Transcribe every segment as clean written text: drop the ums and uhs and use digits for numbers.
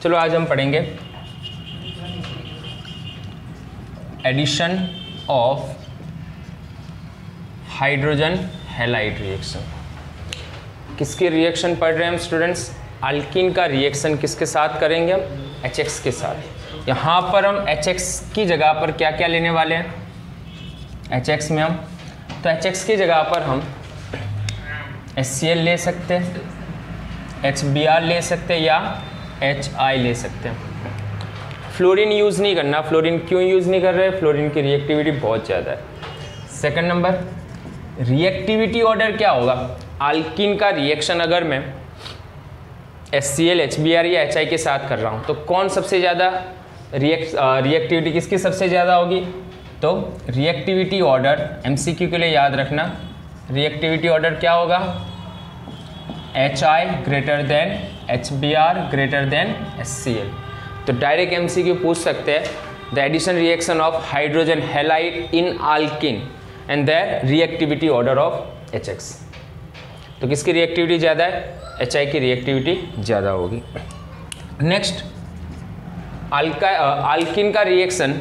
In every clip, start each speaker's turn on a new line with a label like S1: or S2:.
S1: चलो आज हम पढ़ेंगे addition of hydrogen halide reaction. किसकी रिएक्शन पढ़ रहे हैं हम स्टूडेंट्स? अल्कीन का रिएक्शन किसके साथ करेंगे हम? HX के साथ। यहाँ पर हम HX की जगह पर क्या क्या लेने वाले हैं? HX में हम तो HX की जगह पर हम HCl ले सकते हैं, HBr ले सकते हैं या HI ले सकते हैं। फ्लोरीन यूज़ नहीं करना। फ्लोरीन क्यों यूज़ नहीं कर रहे? फ्लोरीन की रिएक्टिविटी बहुत ज़्यादा है। सेकंड नंबर, रिएक्टिविटी ऑर्डर क्या होगा? अल्कीन का रिएक्शन अगर मैं HCl, HBr या HI के साथ कर रहा हूँ तो कौन सबसे ज़्यादा रिएक्टिविटी किसकी सबसे ज़्यादा होगी? तो रिएक्टिविटी ऑर्डर MCQ के लिए याद रखना, रिएक्टिविटी ऑर्डर क्या होगा? HI greater than HBr greater than HCl। तो डायरेक्ट MCQ पूछ सकते हैं the addition reaction of hydrogen halide in alkene and their reactivity order of HX। तो किसकी रिएक्टिविटी ज़्यादा है? HI की रिएक्टिविटी ज़्यादा होगी। नेक्स्ट, अल्कीन का रिएक्शन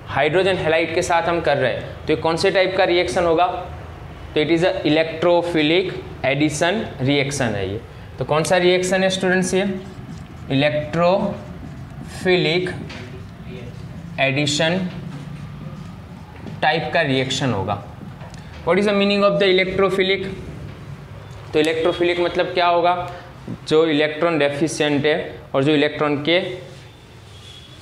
S1: हाइड्रोजन हैलाइड के साथ हम कर रहे हैं तो ये कौन से टाइप का रिएक्शन होगा? तो it is a electrophilic addition reaction है ये। तो कौन सा रिएक्शन है स्टूडेंट्स? ये इलेक्ट्रोफिलिक एडिशन टाइप का रिएक्शन होगा। What is the meaning of the electrophilic? तो इलेक्ट्रोफिलिक मतलब क्या होगा? जो इलेक्ट्रॉन डेफिशिएंट है और जो इलेक्ट्रॉन के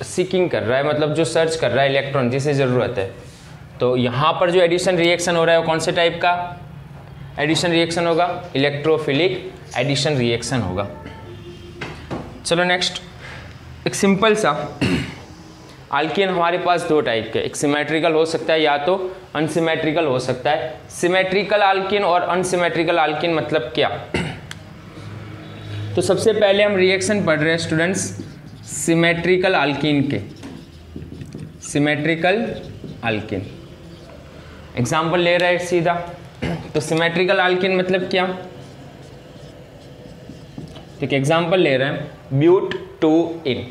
S1: सीकिंग कर रहा है, मतलब जो सर्च कर रहा है इलेक्ट्रॉन जिसे ज़रूरत है। तो यहाँ पर जो एडिशन रिएक्शन हो रहा है वो कौन से टाइप का एडिशन रिएक्शन होगा? इलेक्ट्रोफिलिक एडिशन रिएक्शन होगा। चलो नेक्स्ट, एक सिंपल सा अल्कीन हमारे पास दो टाइप के, एक सिमेट्रिकल हो सकता है या तो अनसिमेट्रिकल हो सकता है। सिमेट्रिकल अल्कीन और अनसिमेट्रिकल अल्कीन मतलब क्या? तो सबसे पहले हम रिएक्शन पढ़ रहे हैं स्टूडेंट्स सिमेट्रिकल अल्कीन के। सिमेट्रिकल अल्कीन एग्जाम्पल ले रहे हैं सीधा। तो सिमेट्रिकल अल्कीन मतलब क्या? ठीक है, एग्जाम्पल ले रहे हैं ब्यूट-2-इन।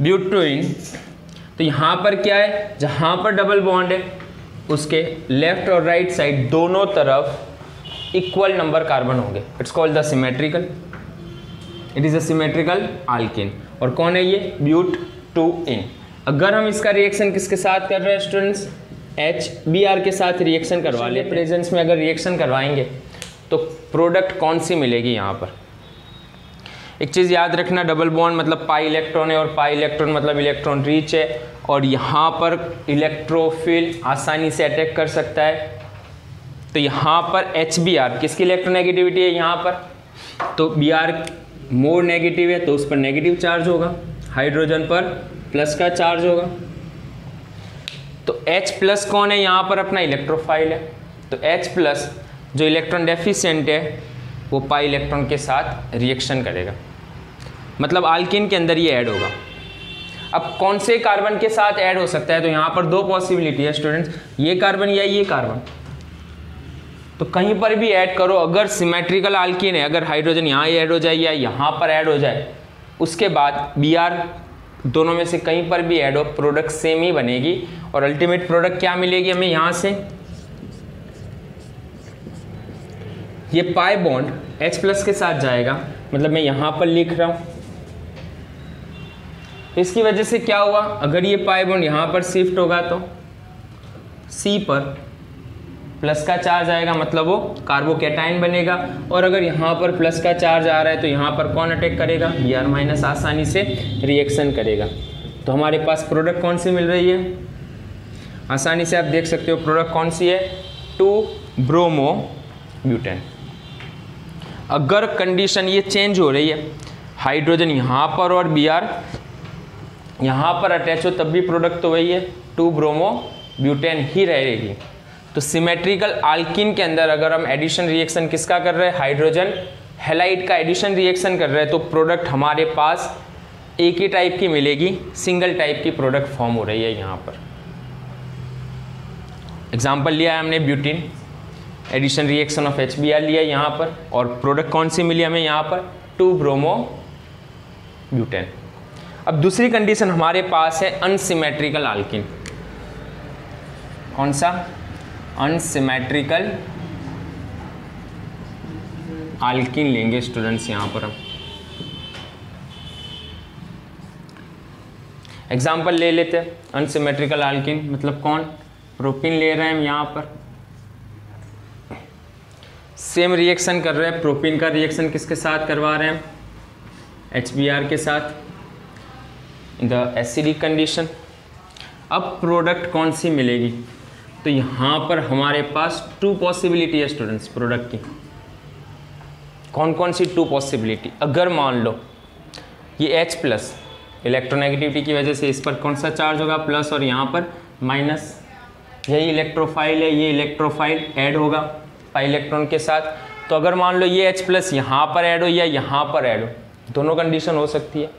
S1: ब्यूट-2-इन तो यहाँ पर क्या है? जहाँ पर डबल बॉन्ड है उसके लेफ्ट और राइट साइड दोनों तरफ इक्वल नंबर कार्बन होंगे। It's called the symmetrical, it is a symmetrical alkyne. और कौन है ये? ब्यूट-2-इन। अगर हम इसका रिएक्शन किसके साथ कर रहे हैं स्टूडेंट्स? HBr के साथ रिएक्शन करवा ले। प्रेजेंस में अगर रिएक्शन करवाएंगे तो प्रोडक्ट कौन सी मिलेगी? यहाँ पर एक चीज़ याद रखना, डबल बॉन्ड मतलब पाई इलेक्ट्रॉन है और पाई इलेक्ट्रॉन मतलब इलेक्ट्रॉन रिच है और यहाँ पर इलेक्ट्रोफिल आसानी से अटैक कर सकता है। तो यहाँ पर HBr किसकी इलेक्ट्रोनेगेटिविटी है? यहाँ पर तो Br मोर नेगेटिव है तो उस पर नेगेटिव चार्ज होगा, हाइड्रोजन पर प्लस का चार्ज होगा। तो H प्लस कौन है? यहाँ पर अपना इलेक्ट्रोफाइल है। तो H प्लस जो इलेक्ट्रॉन डेफिशिएंट है वो पाई इलेक्ट्रॉन के साथ रिएक्शन करेगा, मतलब अल्कीन के अंदर ये ऐड होगा। अब कौन से कार्बन के साथ ऐड हो सकता है? तो यहाँ पर दो पॉसिबिलिटी है स्टूडेंट्स, ये कार्बन या ये कार्बन। तो कहीं पर भी ऐड करो, अगर सिमेट्रिकल अल्कीन है, अगर हाइड्रोजन यहाँ ऐड हो जाए या यहाँ पर ऐड हो जाए, उसके बाद Br दोनों में से कहीं पर भी ऐड हो, प्रोडक्ट सेम ही बनेगी और अल्टीमेट प्रोडक्ट क्या मिलेगी हमें? यहाँ से ये पाई बॉन्ड H प्लस के साथ जाएगा, मतलब मैं यहाँ पर लिख रहा हूँ। तो इसकी वजह से क्या हुआ? अगर ये पाई बॉन्ड यहाँ पर शिफ्ट होगा तो C पर प्लस का चार्ज आएगा, मतलब वो कार्बोकैटायन बनेगा। और अगर यहाँ पर प्लस का चार्ज आ रहा है तो यहाँ पर कौन अटैक करेगा? Br माइनस आसानी से रिएक्शन करेगा। तो हमारे पास प्रोडक्ट कौन सी मिल रही है? आसानी से आप देख सकते हो प्रोडक्ट कौन सी है? 2-ब्रोमो-ब्यूटेन। अगर कंडीशन ये चेंज हो रही है, हाइड्रोजन यहाँ पर और Br यहाँ पर अटैच हो, तब भी प्रोडक्ट तो वही है, 2-ब्रोमो-ब्यूटेन ही रहेगी। तो सिमेट्रिकल अल्कीन के अंदर अगर हम एडिशन रिएक्शन किसका कर रहे हैं? हाइड्रोजन हैलाइड का एडिशन रिएक्शन कर रहे हैं तो प्रोडक्ट हमारे पास एक ही टाइप की मिलेगी, सिंगल टाइप की प्रोडक्ट फॉर्म हो रही है यहाँ पर। एग्जाम्पल लिया है हमने butene, addition reaction of HBr लिया यहाँ पर, और प्रोडक्ट कौन सी मिली हमें यहाँ पर? 2-ब्रोमो-ब्यूटेन। अब दूसरी कंडीशन हमारे पास है अनसिमेट्रिकल आल्किन। कौन सा? अनसिमेट्रिकल आल्किन लेंगे स्टूडेंट्स यहां पर हम। एग्जाम्पल ले लेते हैं। अनसिमेट्रिकल आल्किन मतलब कौन? प्रोपीन ले रहे हैं हम यहाँ पर, सेम रिएक्शन कर रहे हैं। प्रोपीन का रिएक्शन किसके साथ करवा रहे हैं? HBr के साथ इन द एसिडिक कंडीशन। अब प्रोडक्ट कौन सी मिलेगी? तो यहाँ पर हमारे पास 2 पॉसिबिलिटी है स्टूडेंट्स प्रोडक्ट की। कौन कौन सी 2 पॉसिबिलिटी? अगर मान लो ये H प्लस इलेक्ट्रोनेगेटिविटी की वजह से इस पर कौन सा चार्ज होगा? प्लस, और यहाँ पर माइनस। यही इलेक्ट्रोफाइल है, ये इलेक्ट्रोफाइल ऐड होगा पाई इलेक्ट्रॉन के साथ। तो अगर मान लो ये H प्लस यहाँ पर ऐड हो या यहाँ पर ऐड हो, दोनों कंडीशन हो सकती है,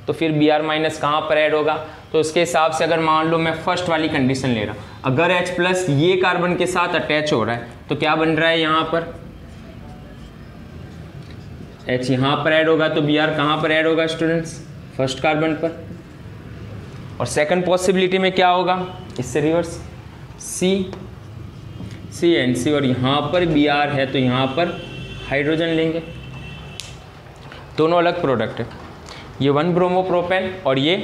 S1: तो फिर Br माइनस कहाँ पर ऐड होगा? तो उसके हिसाब से अगर मान लो मैं फर्स्ट वाली कंडीशन ले रहा, अगर H प्लस ये कार्बन के साथ अटैच हो रहा है तो क्या बन रहा है? यहाँ पर H यहाँ पर ऐड होगा तो Br कहाँ पर ऐड होगा स्टूडेंट्स? फर्स्ट कार्बन पर। और सेकंड पॉसिबिलिटी में क्या होगा? इससे रिवर्स, CNC, और यहाँ पर Br है तो यहाँ पर हाइड्रोजन लेंगे। दोनों अलग प्रोडक्ट है, ये 1 ब्रोमोप्रोपेन और ये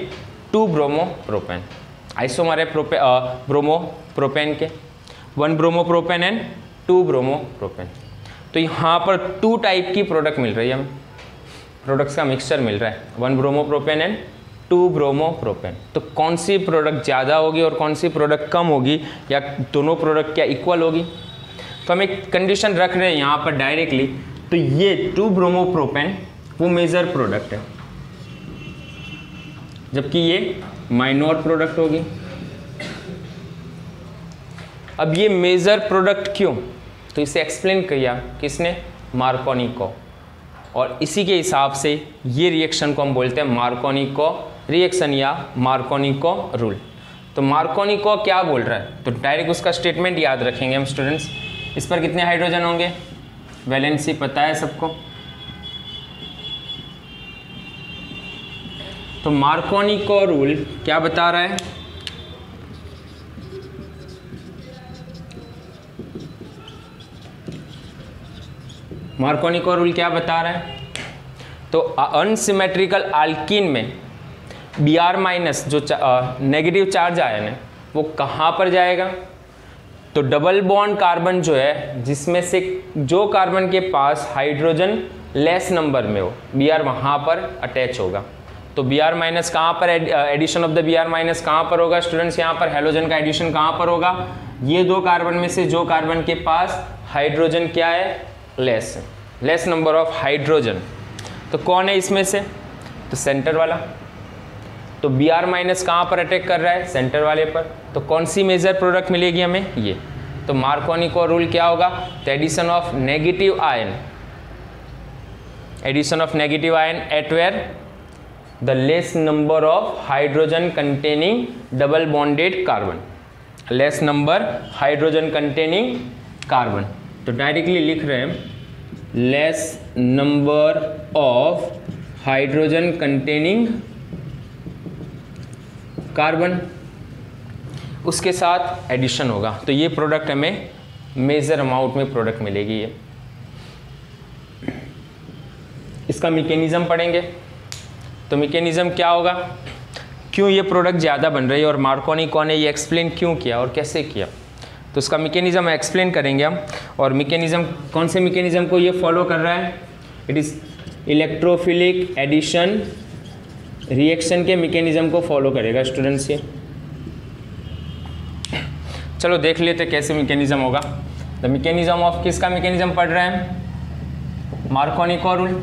S1: 2 ब्रोमोप्रोपेन। आइसोमर है ब्रोमोप्रोपेन के, 1 ब्रोमोप्रोपेन एंड 2 ब्रोमोप्रोपेन। तो यहाँ पर 2 टाइप की प्रोडक्ट मिल रही है हमें, प्रोडक्ट्स का मिक्सचर मिल रहा है, 1 ब्रोमोप्रोपेन एंड 2 ब्रोमोप्रोपेन। तो कौन सी प्रोडक्ट ज़्यादा होगी और कौन सी प्रोडक्ट कम होगी, या दोनों प्रोडक्ट क्या इक्वल होगी? तो हम एक कंडीशन रख रहे हैं यहाँ पर डायरेक्टली। तो ये 2 ब्रोमोप्रोपेन वो मेजर प्रोडक्ट है, जबकि ये माइनॉर प्रोडक्ट होगी। अब ये मेजर प्रोडक्ट क्यों? तो इसे एक्सप्लेन किया किसने? मार्कोनी को। और इसी के हिसाब से ये रिएक्शन को हम बोलते हैं मार्कोनी को रिएक्शन या मार्कोनी को रूल। तो मार्कोनी को क्या बोल रहा है? तो डायरेक्ट उसका स्टेटमेंट याद रखेंगे हम स्टूडेंट्स। इस पर कितने हाइड्रोजन होंगे? वैलेंसी पता है सबको। तो मार्कोनी को रूल क्या बता रहा है? मार्कोनी को रूल क्या बता रहा है? तो अनसिमेट्रिकल आल्कीन में Br माइनस जो नेगेटिव चार्ज आयन है वो कहाँ पर जाएगा? तो डबल बॉन्ड कार्बन जो है, जिसमें से जो कार्बन के पास हाइड्रोजन लेस नंबर में हो, Br वहाँ पर अटैच होगा। तो Br माइनस कहाँ पर, addition of the Br minus कहाँ पर होगा स्टूडेंट्स? यहाँ पर हैलोजन का एडिशन कहाँ पर होगा? ये 2 कार्बन में से जो कार्बन के पास हाइड्रोजन क्या है? Less number of hydrogen. तो कौन है इसमें से? तो सेंटर वाला। तो Br माइनस कहाँ पर अटैक कर रहा है? सेंटर वाले पर। तो कौन सी मेजर प्रोडक्ट मिलेगी हमें? ये। तो मार्कोनी को रूल क्या होगा? तो addition of negative ion, addition of negative ion at where the less number of hydrogen containing double bonded carbon, less number hydrogen containing carbon. तो डायरेक्टली लिख रहे हैं less number of hydrogen containing carbon, उसके साथ addition होगा। तो ये product हमें मेजर अमाउंट में प्रोडक्ट मिलेगी। ये इसका मैकेनिज्म पढ़ेंगे। तो मैकेनिज्म क्या होगा, क्यों ये प्रोडक्ट ज़्यादा बन रही है और मार्कोनी को ने ये एक्सप्लेन क्यों किया और कैसे किया। तो उसका मैकेनिज्म एक्सप्लेन करेंगे हम। और मैकेनिज्म, कौन से मैकेनिज्म को ये फॉलो कर रहा है? It is electrophilic addition reaction के मैकेनिज्म को फॉलो करेगा स्टूडेंट्स। ये चलो देख लेते कैसे मैकेनिज्म होगा। द मैकेनिज्म ऑफ, किसका मैकेनिज्म पढ़ रहे हैं? मार्कोनी को रूल।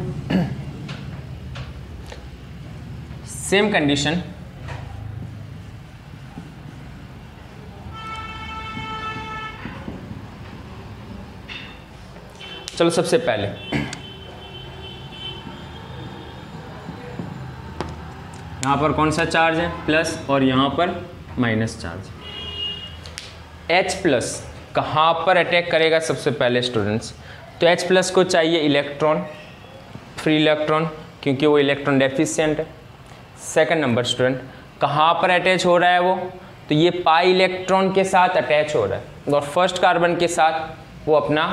S1: सेम कंडीशन, चलो सबसे पहले यहाँ पर कौन सा चार्ज है? प्लस, और यहाँ पर माइनस चार्ज। H प्लस कहाँ पर अटैक करेगा सबसे पहले स्टूडेंट्स? तो H प्लस को चाहिए इलेक्ट्रॉन, फ्री इलेक्ट्रॉन, क्योंकि वो इलेक्ट्रॉन डेफिशिएंट है। सेकंड नंबर स्टूडेंट, कहाँ पर अटैच हो रहा है वो, तो ये पाई इलेक्ट्रॉन के साथ अटैच हो रहा है और फर्स्ट कार्बन के साथ वो अपना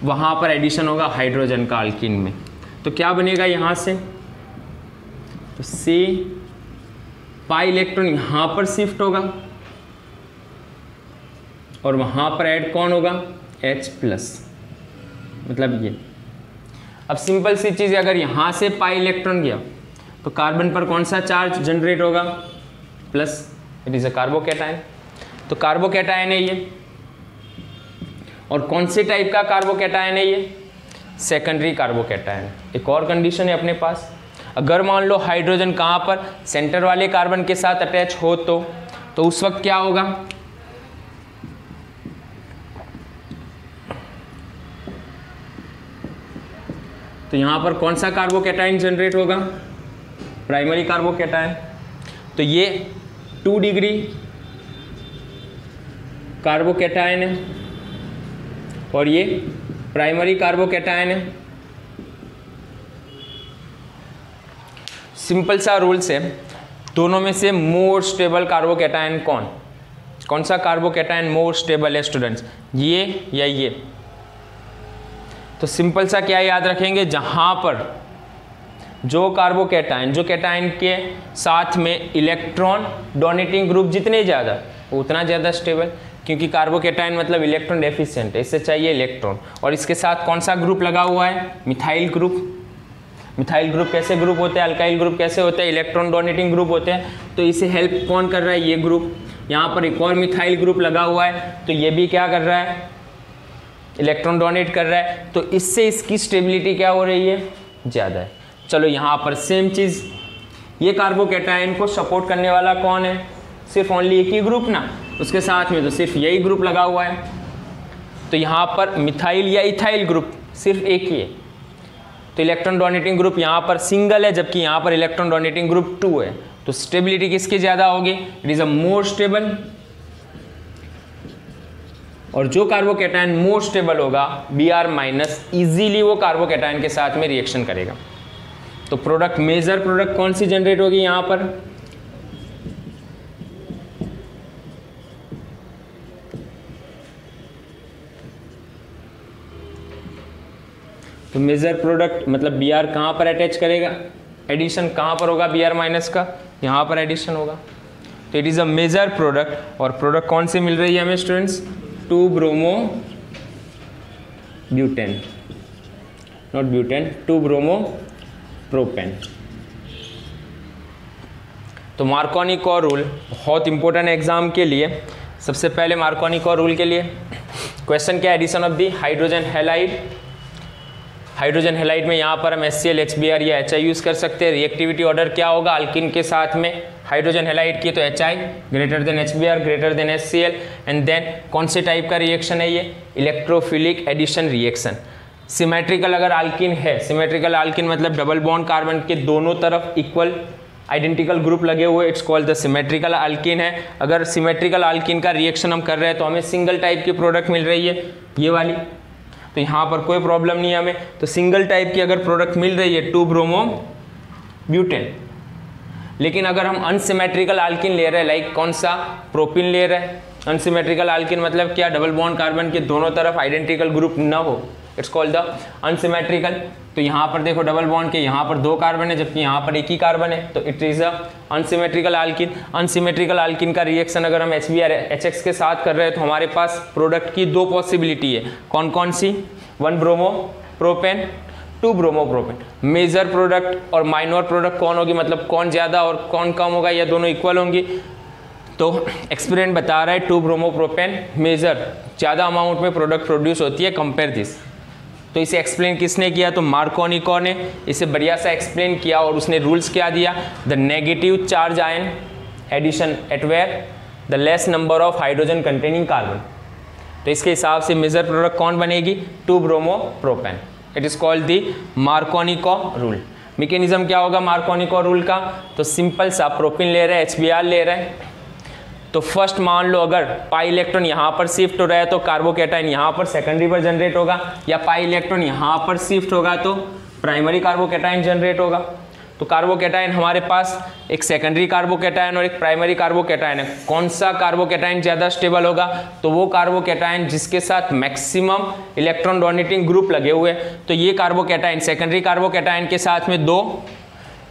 S1: वहाँ पर एडिशन होगा हाइड्रोजन का अल्कीन में। तो क्या बनेगा यहाँ से, तो सी पाई इलेक्ट्रॉन यहाँ पर शिफ्ट होगा और वहाँ पर ऐड कौन होगा, H+, मतलब ये। अब सिंपल सी चीज़, अगर यहाँ से पाई इलेक्ट्रॉन गया तो कार्बन पर कौन सा चार्ज जनरेट होगा, plus, it is a carbocation. तो कार्बोकैटायन है ये, और कौन से टाइप का कार्बोकैटायन है ये, सेकेंडरी कार्बोकैटायन। एक और कंडीशन है अपने पास, अगर मान लो हाइड्रोजन कहाँ पर, सेंटर वाले कार्बन के साथ अटैच हो तो उस वक्त क्या होगा, तो यहाँ पर कौन सा कार्बोकैटायन जनरेट होगा, प्राइमरी कार्बोकैटायन। तो ये 2 डिग्री कार्बोकैटायन है और ये प्राइमरी कार्बोकैटायन है। सिंपल सा रूल्स है, दोनों में से मोर स्टेबल कार्बोकैटायन कौन सा कार्बोकैटायन मोर स्टेबल है स्टूडेंट्स, ये या ये। तो सिंपल सा क्या याद रखेंगे, जहाँ पर जो कार्बोकैटायन, जो कैटायन के साथ में इलेक्ट्रॉन डोनेटिंग ग्रुप जितने ज़्यादा उतना ज़्यादा स्टेबल, क्योंकि कार्बोकैटायन मतलब इलेक्ट्रॉन डेफिशिएंट है, इससे चाहिए इलेक्ट्रॉन। और इसके साथ कौन सा ग्रुप लगा हुआ है, मिथाइल ग्रुप। मिथाइल ग्रुप कैसे ग्रुप होते हैं, अल्काइल ग्रुप कैसे होते हैं, इलेक्ट्रॉन डोनेटिंग ग्रुप होते हैं। तो इसे हेल्प कौन कर रहा है, ये ग्रुप। यहाँ पर एक और मिथाइल ग्रुप लगा हुआ है, तो ये भी क्या कर रहा है, इलेक्ट्रॉन डोनेट कर रहा है। तो इससे इसकी स्टेबिलिटी क्या हो रही है, ज़्यादा है। चलो यहाँ पर सेम चीज़, ये कार्बोकैटायन को सपोर्ट करने वाला कौन है, सिर्फ ओनली एक ही ग्रुप ना, उसके साथ में तो सिर्फ यही ग्रुप लगा हुआ है। तो यहाँ पर मिथाइल या इथाइल ग्रुप सिर्फ एक ही है, तो इलेक्ट्रॉन डोनेटिंग ग्रुप यहाँ पर सिंगल है, जबकि यहाँ पर इलेक्ट्रॉन डोनेटिंग ग्रुप 2 है। तो स्टेबिलिटी किसकी ज़्यादा होगी, it is a more stable. और जो कार्बोकैटायन मोर स्टेबल होगा Br- इजीली वो कार्बोकैटायन के साथ में रिएक्शन करेगा। तो प्रोडक्ट, मेजर प्रोडक्ट कौन सी जनरेट होगी यहाँ पर, तो मेजर प्रोडक्ट मतलब Br कहाँ पर अटैच करेगा, एडिशन कहाँ पर होगा Br- का, यहाँ पर एडिशन होगा। तो it is a major product. और प्रोडक्ट कौन सी मिल रही है हमें students, 2 bromo butane, not butane, 2 bromo propane. तो मार्कोनी-कॉर रूल बहुत इंपॉर्टेंट है एग्जाम के लिए। सबसे पहले मार्कोनी-कॉर रूल के लिए क्वेश्चन क्या, addition of the hydrogen halide. Hydrogen halide में यहाँ पर हम HCl, HBr या HI यूज़ कर सकते हैं। रिएक्टिविटी ऑर्डर क्या होगा, अल्किन के साथ में हाइड्रोजन हैलाइड की तो HI greater than HBr greater than HCl। And then कौन से टाइप का रिएक्शन है ये, इलेक्ट्रोफिलिक एडिशन रिएक्शन। सिमेट्रिकल अगर अल्किन है, सिमेट्रिकल अल्किन मतलब डबल बॉन्ड कार्बन के दोनों तरफ इक्वल आइडेंटिकल ग्रुप लगे हुए, it's called the symmetrical alkene है। अगर सिमेट्रिकल अल्किन का रिएक्शन हम कर रहे हैं तो हमें सिंगल टाइप की प्रोडक्ट मिल रही है, ये वाली, तो यहाँ पर कोई प्रॉब्लम नहीं है हमें। तो सिंगल टाइप की अगर प्रोडक्ट मिल रही है 2 ब्रोमो ब्यूटेन। लेकिन अगर हम अनसिमेट्रिकल अल्किन ले रहे हैं, लाइक कौन सा, प्रोपिन ले रहे हैं। अनसिमेट्रिकल अल्किन मतलब क्या, डबल बॉन्ड कार्बन के दोनों तरफ आइडेंटिकल ग्रुप ना हो, इट्स कॉल्ड द अनसिमेट्रिकल। तो यहाँ पर देखो डबल बॉन्ड के यहाँ पर 2 कार्बन है, जबकि यहाँ पर एक ही कार्बन है, तो it is a unsymmetrical alkene. Unsymmetrical alkene का रिएक्शन अगर हम HBr HX के साथ कर रहे हैं तो हमारे पास प्रोडक्ट की 2 पॉसिबिलिटी है, कौन कौन सी, 1 bromo propane, 2 bromo propane. Major product और माइनर प्रोडक्ट कौन होगी, मतलब कौन ज़्यादा और कौन कम होगा, या दोनों इक्वल होंगी। तो एक्सपेरिमेंट बता रहा है 2 ब्रोमो प्रोपेन मेजर, ज़्यादा अमाउंट में प्रोडक्ट प्रोड्यूस होती है कंपेयर दिस। तो इसे एक्सप्लेन किसने किया, तो मार्कोनी-कॉर ने इसे बढ़िया सा एक्सप्लेन किया। और उसने रूल्स क्या दिया, the negative charge ion addition at where the less number of hydrogen containing carbon. तो इसके हिसाब से मेजर प्रोडक्ट कौन बनेगी, 2 bromo propane. It is called the Markovnikov rule. Mechanism क्या होगा मार्कोनी-कॉर रूल का, तो सिंपल सा, प्रोपिन ले रहे हैं, HBr ले रहे हैं, तो फर्स्ट मान लो अगर पाई इलेक्ट्रॉन यहाँ पर शिफ्ट हो रहा है तो कार्बोकैटायन यहाँ पर सेकेंडरी पर जनरेट होगा, या पाई इलेक्ट्रॉन यहाँ पर शिफ्ट होगा तो प्राइमरी कार्बोकैटायन जनरेट होगा। तो कार्बोकैटायन हमारे पास एक सेकेंडरी कार्बोकैटायन और एक प्राइमरी कार्बोकैटायन है। कौन सा कार्बोकैटायन ज़्यादा स्टेबल होगा? तो वो कार्बोकैटायन जिसके साथ मैक्सिमम इलेक्ट्रॉन डोनेटिंग ग्रुप लगे हुए हैं। तो ये कार्बोकैटायन सेकेंडरी कार्बोकैटायन के साथ में 2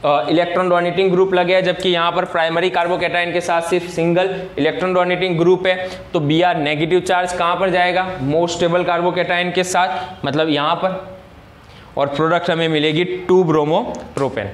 S1: इलेक्ट्रॉन डोनेटिंग ग्रुप लगे हैं, जबकि यहाँ पर प्राइमरी कार्बोकैटायन के साथ सिर्फ सिंगल इलेक्ट्रॉन डोनेटिंग ग्रुप है। तो Br नेगेटिव चार्ज कहाँ पर जाएगा? मोस्ट स्टेबल कार्बोकैटायन के साथ, मतलब यहाँ पर, और प्रोडक्ट हमें मिलेगी 2 ब्रोमो प्रोपेन।